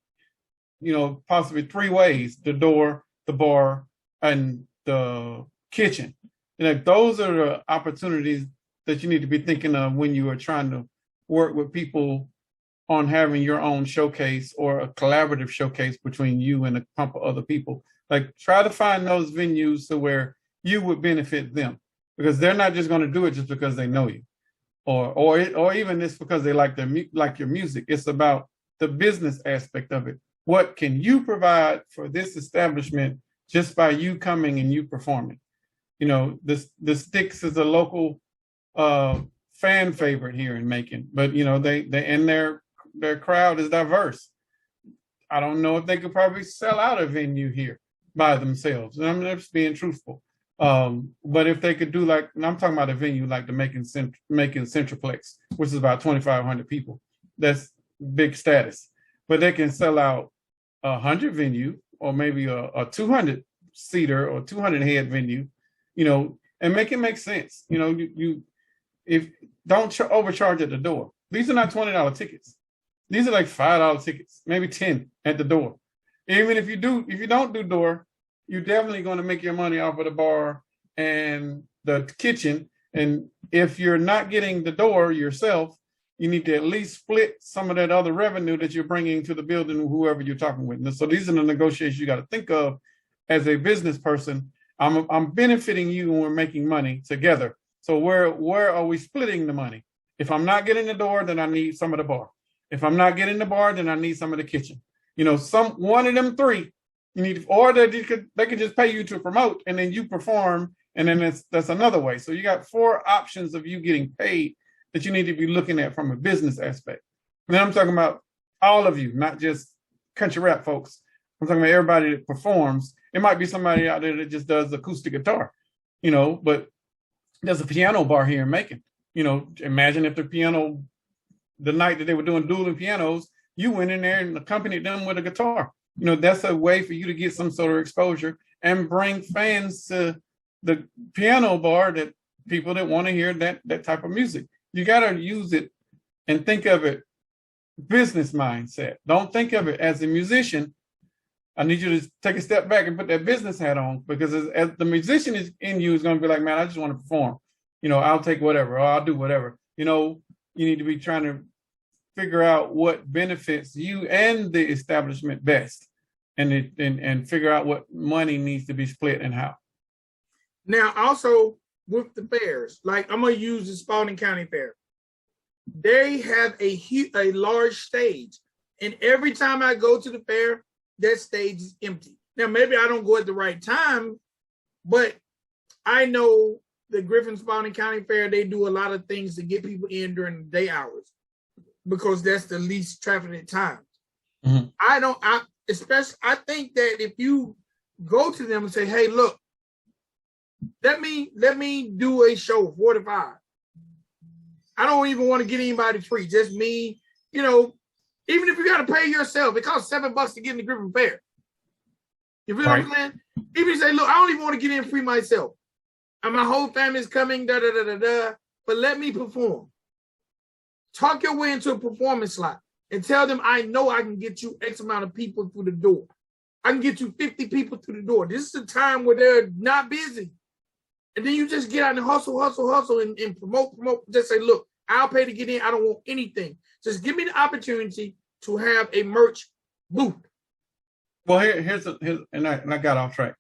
possibly three ways: the door, the bar, and the kitchen. Those are the opportunities that you need to be thinking of when you are trying to work with people on having your own showcase or a collaborative showcase between you and a couple other people. Like, try to find those venues to where you would benefit them, because they're not just going to do it just because they know you, or even just because they like your music. It's about the business aspect of it. What can you provide for this establishment just by you coming and you performing? The Sticks is a local fan favorite here in Macon, but they and their crowd is diverse. I don't know if they could probably sell out a venue here by themselves, and I'm just being truthful. But if they could do and I'm talking about a venue like the Macon Centraplex, which is about 2,500 people, that's big status. But they can sell out 100 venue, or maybe a 200 seater or 200 head venue, and make it make sense. If don't overcharge at the door. These are not $20 tickets. These are like $5 tickets, maybe 10 at the door. Even if you don't do door, you're definitely going to make your money off of the bar and the kitchen. And if you're not getting the door yourself, you need to at least split some of that other revenue that you're bringing to the building, whoever you're talking with. And so these are the negotiations you got to think of as a business person. I'm benefiting you and we're making money together. So where are we splitting the money? If I'm not getting the door, then I need some of the bar. If I'm not getting the bar, then I need some of the kitchen. One of them three you need, or they could just pay you to promote and then you perform, and then that's another way. So you got 4 options of you getting paid that you need to be looking at from a business aspect. And then I'm talking about all of you, not just country rap folks. I'm talking about everybody that performs. It might be somebody out there that just does acoustic guitar, but there's a piano bar here in Macon. Imagine if the night that they were doing dueling pianos, you went in there and accompanied them with a guitar. That's a way for you to get some sort of exposure and bring fans to the piano bar that people that want to hear that type of music. You got to use it and think of it business mindset. Don't think of it as a musician. I need you to take a step back and put that business hat on, because as the musician is in you is going to be like, man, I just want to perform. I'll take whatever, or I'll do whatever. You need to be trying to figure out what benefits you and the establishment best, and figure out what money needs to be split and how. Now, also with the fairs, like I'm going to use the Spalding County Fair. They have a large stage, and every time I go to the fair, that stage is empty. Now, maybe I don't go at the right time, but I know the Griffin Spalding County Fair, they do a lot of things to get people in during the day hours, because that's the least trafficked time. Mm-hmm. I think that if you go to them and say, hey, look, let me do a show 45. I don't even want to get anybody free, just me, even if you got to pay yourself, it costs $7 to get in the Griffin Fair. You feel what I'm saying? Even if you say, look, I don't even want to get in free myself, and my whole family's coming, but let me perform. Talk your way into a performance slot and tell them, I know I can get you X amount of people through the door. I can get you 50 people through the door. This is a time where they're not busy. And then you just get out and hustle, and promote. Just say, look, I'll pay to get in. I don't want anything. Just give me the opportunity to have a merch booth. Well, and I got off track.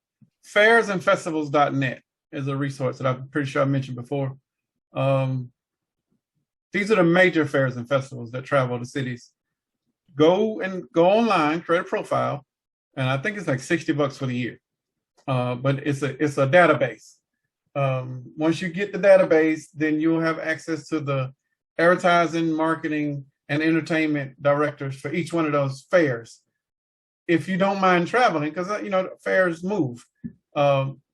Fairsandfestivals.net is a resource that I'm pretty sure I mentioned before. These are the major fairs and festivals that travel to cities. Go online, create a profile, and I think it's like $60 for the year. But it's a database. Once you get the database, then you'll have access to the advertising, marketing, and entertainment directors for each one of those fairs. If you don't mind traveling, because fairs move.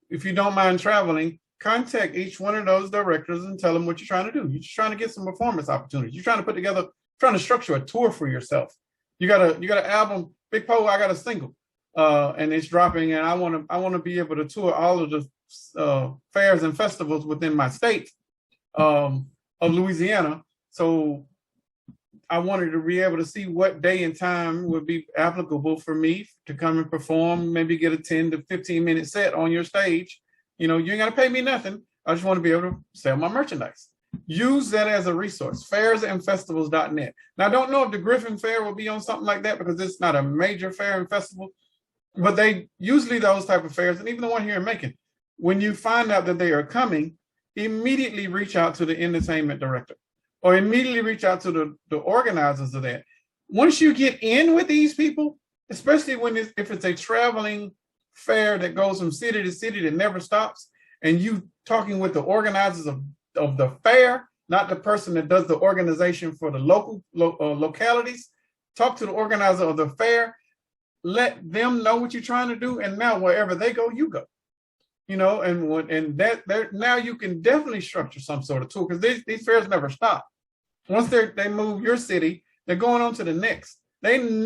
If you don't mind traveling, contact each one of those directors and tell them what you're trying to do. You're just trying to get some performance opportunities. You're trying to structure a tour for yourself. You got an album, Big Poe, I got a single, and it's dropping, and I want to be able to tour all of the fairs and festivals within my state of Louisiana. So I wanted to be able to see what day and time would be applicable for me to come and perform, maybe get a 10 to 15 minute set on your stage. You ain't got to pay me nothing. I just want to be able to sell my merchandise. Use that as a resource, fairsandfestivals.net. Now, I don't know if the Griffin Fair will be on something like that, because it's not a major fair and festival, but they usually those type of fairs, and even the one here in Macon, when you find out that they are coming, immediately reach out to the entertainment director, or immediately reach out to the organizers of that. Once you get in with these people, especially if it's a traveling fair that goes from city to city that never stops, and you talking with the organizers of the fair, not the person that does the organization for the local localities, talk to the organizer of the fair, let them know what you're trying to do, and now wherever they go, you go. Now you can definitely structure some sort of tour, because these fairs never stop. Once they move your city, they're going on to the next. They don't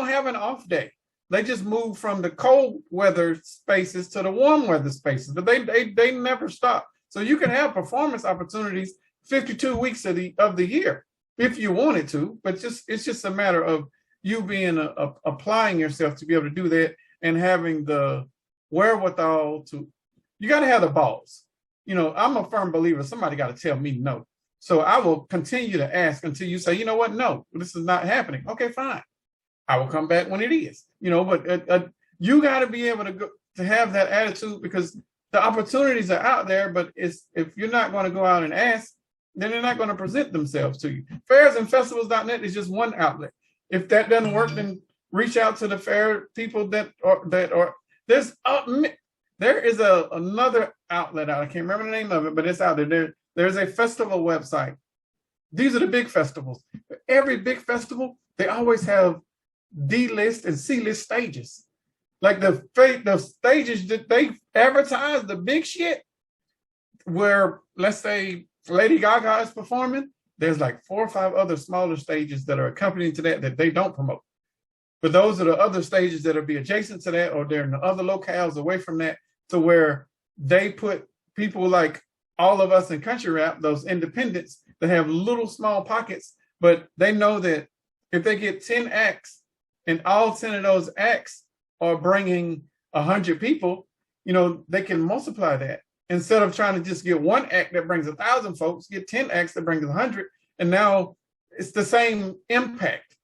have an off day. They just move from the cold weather spaces to the warm weather spaces, but they never stop. So you can have performance opportunities 52 weeks of the year if you wanted to, but it's just a matter of you being applying yourself to be able to do that, and having the wherewithal to. You got to have the balls. I'm a firm believer. Somebody got to tell me no. So I will continue to ask until you say, you know what? No, this is not happening. Okay, fine. I will come back when it is. But you got to be able to have that attitude, because the opportunities are out there. But if you're not going to go out and ask, then they're not going to present themselves to you. Fairsandfestivals.net is just one outlet. If that doesn't work, then reach out to the fair people that are. There is another outlet out. I can't remember the name of it, but it's out there. There's a festival website. These are the big festivals. Every big festival, they always have D-list and C-list stages. Like the stages that they advertise, the big shit, where, let's say, Lady Gaga is performing, there's like 4 or 5 other smaller stages that are accompanying to that they don't promote. But those are the other stages that will be adjacent to that, or they're in the other locales away from that, to where they put people like all of us in country rap, those independents that have little small pockets, but they know that if they get 10 acts and all 10 of those acts are bringing 100 people, they can multiply that. Instead of trying to just get one act that brings 1,000 folks, get 10 acts that brings 100, and now it's the same impact.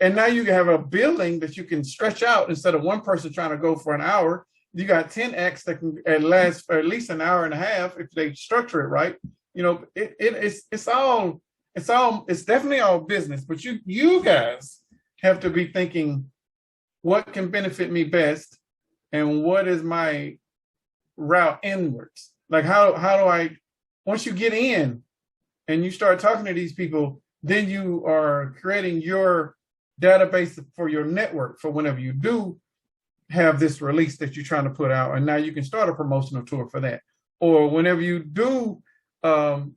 And now you have a building that you can stretch out instead of one person trying to go for an hour. You got 10 acts that can last for at least an hour and a half if they structure it right. It's definitely all business, but you guys have to be thinking, what can benefit me best, and what is my route inwards? Like how do I, once you get in and you start talking to these people, then you are creating your database for your network for whenever you do have this release that you're trying to put out, and now you can start a promotional tour for that. Or whenever you do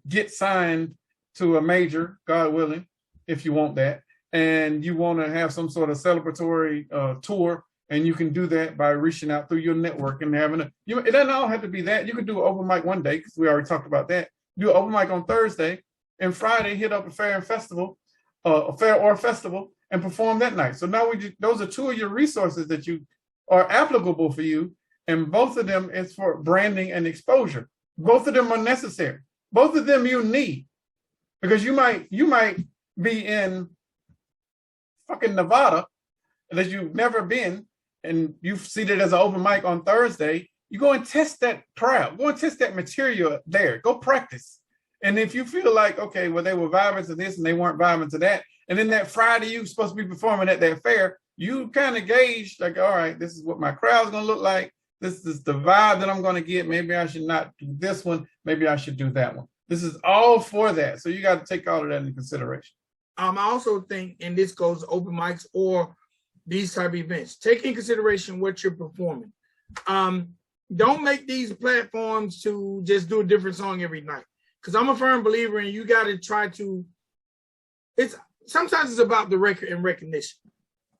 get signed to a major, God willing, if you want that, and you want to have some sort of celebratory tour, and you can do that by reaching out through your network and having it doesn't all have to be that. You can do an open mic one day, because we already talked about that. Do an open mic on Thursday, and Friday hit up a fair or festival, and perform that night. So now those are two of your resources that you are applicable for you, and both of them is for branding and exposure. Both of them are necessary. Both of them you need, because you might be in fucking Nevada that you've never been, and you see it as an open mic on Thursday. You go and test that crowd. Go and test that material there. Go practice. And if you feel like, okay, well, they were vibing to this and they weren't vibing to that, and then that Friday you're supposed to be performing at that fair, you kind of gauge, like, all right, this is what my crowd's going to look like. This is the vibe that I'm going to get. Maybe I should not do this one. Maybe I should do that one. This is all for that. So you got to take all of that into consideration. I also think, and this goes to open mics or these type of events, take in consideration what you're performing. Don't make these platforms to just do a different song every night. Because I'm a firm believer in you got to try to, sometimes it's about the record and recognition.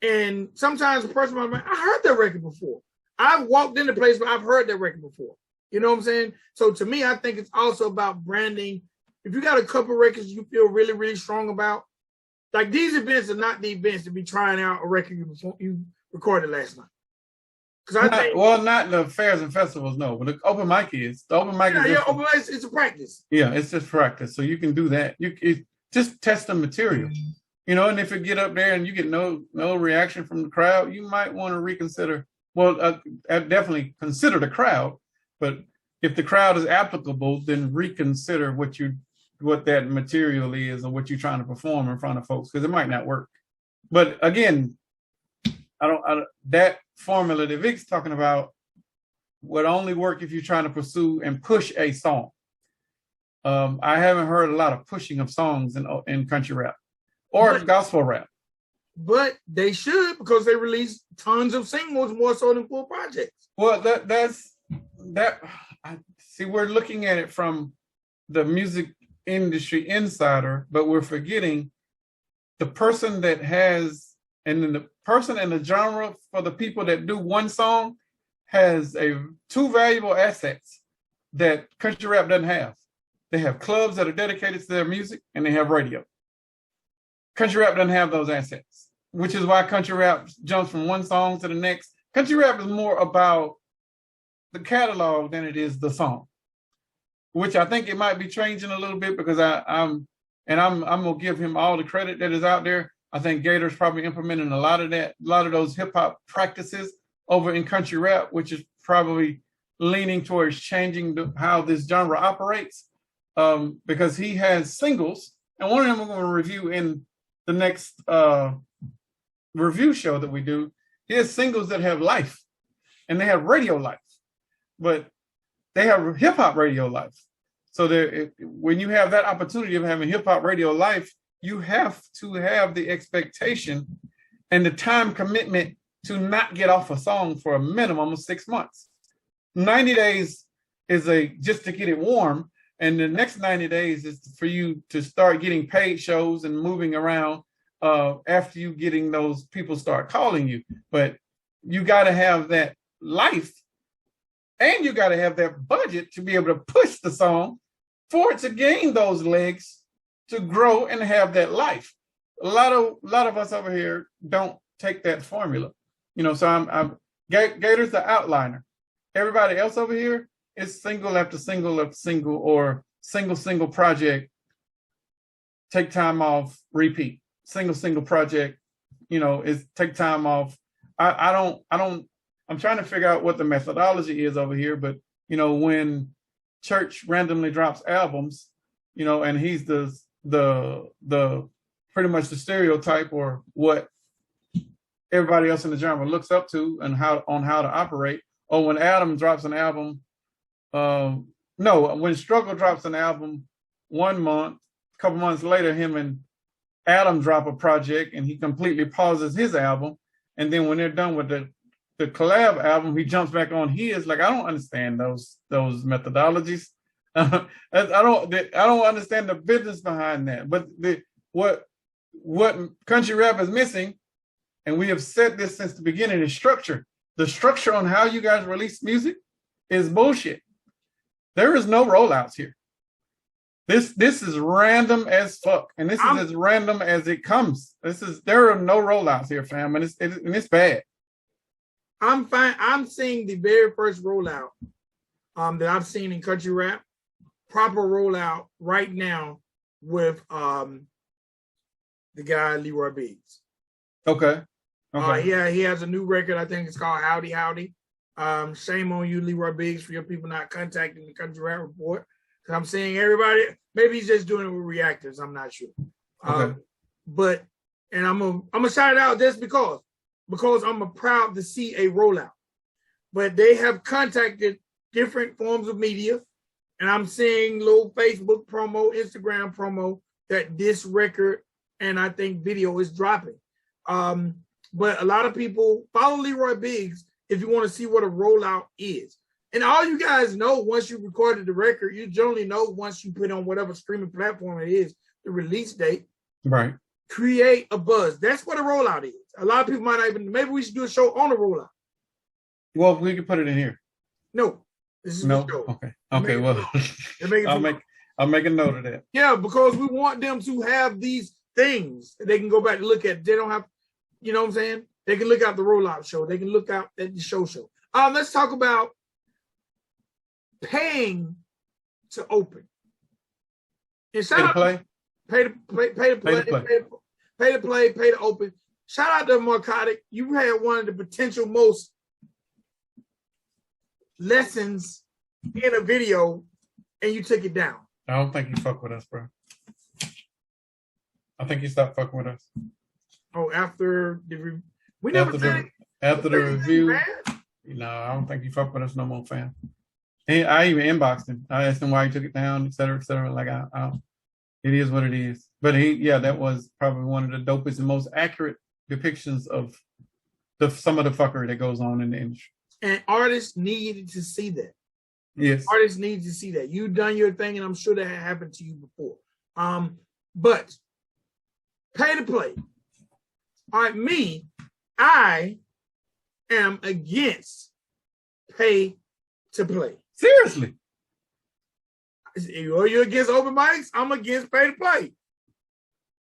And sometimes a person might be like, I heard that record before. I've walked in the place where I've heard that record before. You know what I'm saying? So to me, I think it's also about branding. If you got a couple records you feel really, really strong about, like these events are not the events to be trying out a record you recorded last night. Not the fairs and festivals, no, but the open mic is. The open mic is open mic, it's a practice. Yeah, it's just practice. So you can do that. Just test the material. And if you get up there and you get no reaction from the crowd, you might want to reconsider. Well, definitely consider the crowd, but if the crowd is applicable, then reconsider what that material is or what you're trying to perform in front of folks, because it might not work. But again, that formula that Vic's talking about would only work if you're trying to pursue and push a song. I haven't heard a lot of pushing of songs in country rap or gospel rap. But they should, because they release tons of singles, more so than full projects. Well, we're looking at it from the music industry insider, but we're forgetting the person that has, and then the person in the genre for the people that do one song has two valuable assets that country rap doesn't have. They have clubs that are dedicated to their music, and they have radio. Country rap doesn't have those assets, which is why country rap jumps from one song to the next. Country rap is more about the catalog than it is the song, which I think it might be changing a little bit, because I'm gonna give him all the credit that is out there. I think Gator's probably implementing a lot of those hip hop practices over in country rap, which is probably leaning towards changing how this genre operates, because he has singles, and one of them we're going to review in the next review show that we do. He has singles that have life, and they have radio life, but they have hip hop radio life. So when you have that opportunity of having hip hop radio life, you have to have the expectation and the time commitment to not get off a song for a minimum of 6 months. 90 days is just to get it warm. And the next 90 days is for you to start getting paid shows and moving around after you getting those people start calling you. But you got to have that life and you got to have that budget to be able to push the song for it to gain those legs to grow and have that life. A lot of us over here don't take that formula, So I'm Gator's the outliner. Everybody else over here is single after single after single, or single project. Take time off, repeat. Single project. Is take time off. I'm trying to figure out what the methodology is over here, but when Church randomly drops albums, and he's the pretty much the stereotype or what everybody else in the genre looks up to and how to operate. Or when Adam drops an album, when Struggle drops an album 1 month, a couple months later, him and Adam drop a project and he completely pauses his album. And then when they're done with the collab album, he jumps back on his. Like, I don't understand those methodologies. I don't understand the business behind that. But what country rap is missing, and we have said this since the beginning, is structure. The structure on how you guys release music is bullshit. There is no rollouts here. This is random as fuck, and this is as random as it comes. There are no rollouts here, fam, and it's bad. I'm fine. I'm seeing the very first rollout that I've seen in country rap, proper rollout right now with the guy Leroy Biggs. Okay. Yeah, he has a new record. I think it's called Howdy Howdy. Shame on you, Leroy Biggs, for your people not contacting the Country Rap Report. Because I'm seeing everybody. Maybe he's just doing it with reactors. I'm not sure. Okay. And I'm gonna shout it out just because I'm proud to see a rollout. But they have contacted different forms of media, and I'm seeing little Facebook promo, Instagram promo that this record and I think video is dropping. But a lot of people follow Leroy Biggs if you want to see what a rollout is. And all you guys know, once you recorded the record, you generally know once you put on whatever streaming platform it is, the release date. Right. Create a buzz. That's what a rollout is. A lot of people might not even, maybe we should do a show on a rollout. Well, we can put it in here. No. This is no. the show. Okay. Well, I'll make a note of that. Yeah, because we want them to have these things they can go back and look at. They don't have, you know what I'm saying? They can look out the rollout show. They can look out at the show. Let's talk about paying to open. And shout out play. Pay to play, pay to open. Shout out to Narcotic. You had one of the potential most lessons in a video, and you took it down. I don't think you fuck with us, bro. I think you stopped fucking with us. Oh, after the we never said it. After the review. No, I don't think you fuck with us no more, fam. And I even inboxed him. I asked him why he took it down, et cetera, et cetera. Like, it is what it is. But that was probably one of the dopest and most accurate depictions of some of the fuckery that goes on in the industry. And artists needed to see that. Yes. Artists need to see that. You've done your thing, and I'm sure that had happened to you before. But pay to play. All right, I am against pay to play. Seriously. You're against open mics? I'm against pay to play.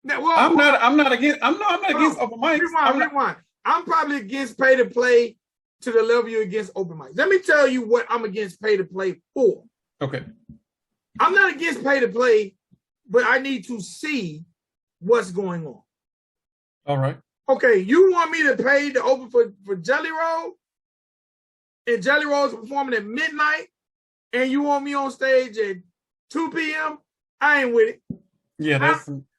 Now, well, I'm not against open mics. Rewind. I'm probably against pay to play to the level you're against open mics. Let me tell you what I'm against pay to play for. Okay. I'm not against pay to play, but I need to see what's going on. All right. Okay, you want me to pay to open for Jelly Roll? And Jelly Roll's performing at midnight, and you want me on stage at 2 p.m.? I ain't with it. Yeah,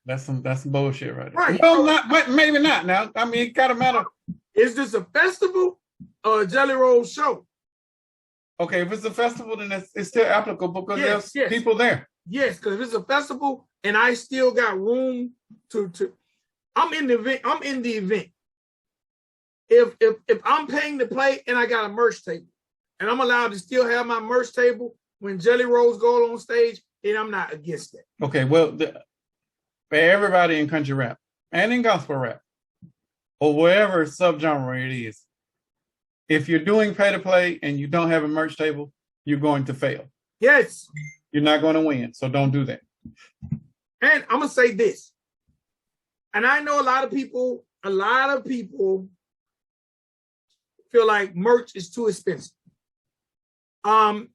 that's some bullshit right there. Right. Well, but maybe not now. I mean, it gotta matter. Is this a festival or a Jelly Roll show? Okay, if it's a festival, then it's still applicable because there's people there. Yes, because if it's a festival and I still got room to I'm in the event. If I'm paying to play and I got a merch table and I'm allowed to still have my merch table when Jelly Rolls go on stage, then I'm not against that. Okay, well, for everybody in country rap and in gospel rap or whatever subgenre it is, if you're doing pay to play and you don't have a merch table, you're going to fail. Yes. You're not going to win. So don't do that. And I'm going to say this. And I know a lot of people feel like merch is too expensive. I'm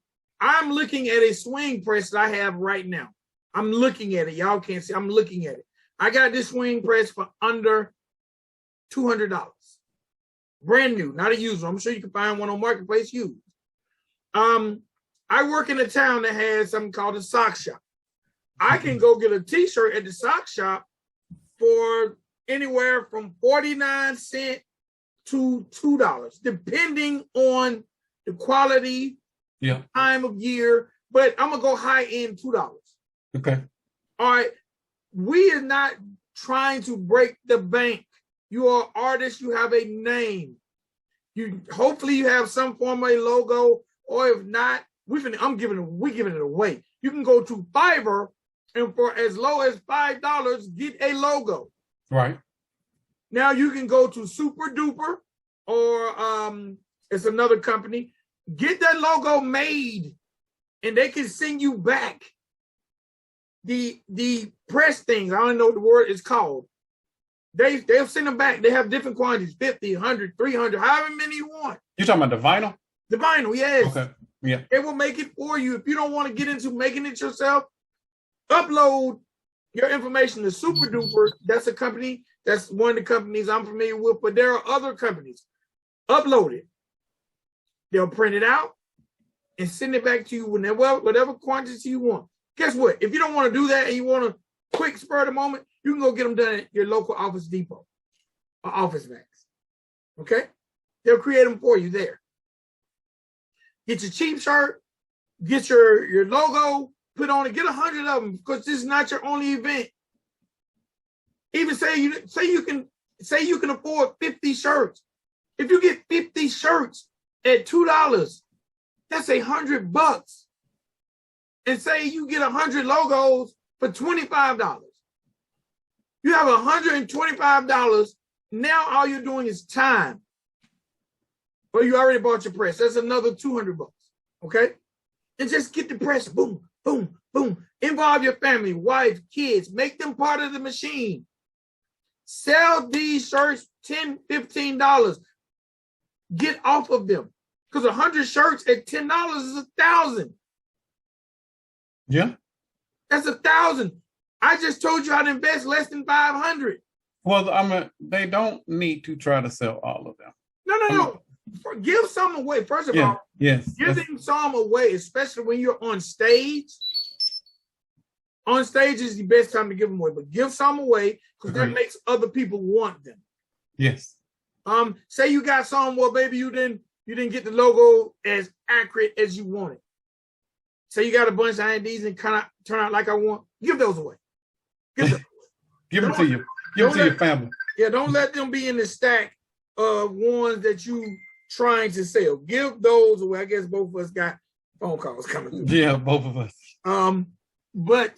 looking at a swing press that I have right now. I'm looking at it. Y'all can't see. I'm looking at it. I got this swing press for under $200. Brand new, not a used one. I'm sure you can find one on Marketplace used. I work in a town that has something called a sock shop. I can go get a t-shirt at the sock shop for anywhere from 49 cents to $2, depending on the quality, time of year. But I'm going to go high end $2. Okay. All right. We are not trying to break the bank. You are an artist. You have a name. Hopefully you have some form of a logo, or if not, we're giving it away. You can go to Fiverr and for as low as $5, get a logo. Right. Now you can go to Super Duper, or it's another company. Get that logo made, and they can send you back the press things. I don't know what the word is called. They'll send them back. They have different quantities, 50, 100, 300, however many you want. You're talking about the vinyl? The vinyl, yes. Okay. Yeah. They will make it for you. If you don't want to get into making it yourself, upload your information to Super Duper. That's a company. That's one of the companies I'm familiar with, but there are other companies. Upload it. They'll print it out and send it back to you whatever quantity you want. Guess what? If you don't want to do that and you want to quick spur of the moment, you can go get them done at your local Office Depot or Office Max. Okay? They'll create them for you there. Get your cheap shirt, get your logo, put on it, get 100 of them, because this is not your only event. Even say you can afford 50 shirts. If you get 50 shirts at $2, that's $100. And say you get 100 logos for $25. You have $125. Now all you're doing is time. Well, you already bought your press. That's another $200. Okay? And just get the press. Boom, boom, boom. Involve your family, wife, kids. Make them part of the machine. Sell these shirts $10, $15. Get off of them. Because 100 shirts at $10 is $1,000. Yeah. That's $1,000. I just told you how to invest less than $500. Well, they don't need to try to sell all of them. No. Give some away. First of all, yes, giving some away, especially when you're on stage. On stage is the best time to give them away, but give some away because that makes other people want them. Yes. Say you got some, well, baby, you didn't get the logo as accurate as you wanted. Say you got a bunch of IDs and kind of turn out like I want. Give those away. Give them. Give them to you. Give them to your family. Yeah, don't let them be in the stack of ones that you trying to sell. Give those away. I guess both of us got phone calls coming through. Yeah, both of us. But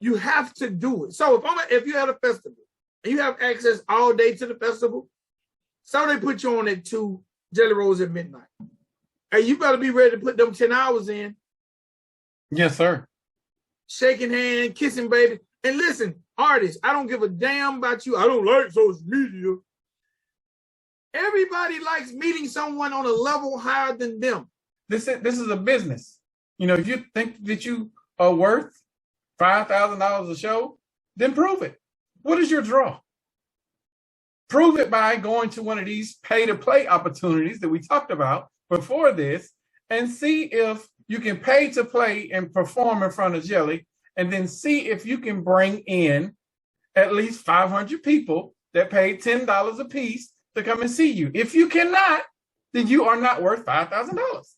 you have to do it. So if you had a festival and you have access all day to the festival, so they put you on at 2, Jelly Rolls at midnight. Hey, you better be ready to put them 10 hours in. Yes, sir. Shaking hand, kissing baby. And listen, artists, I don't give a damn about you. I don't like social media. Everybody likes meeting someone on a level higher than them. This is a business. You know, if you think that you are worth $5,000 a show, then prove it. What is your draw? Prove it by going to one of these pay-to-play opportunities that we talked about before this and see if you can pay to play and perform in front of Jelly, and then see if you can bring in at least 500 people that paid $10 a piece to come and see you. If you cannot, then you are not worth $5,000.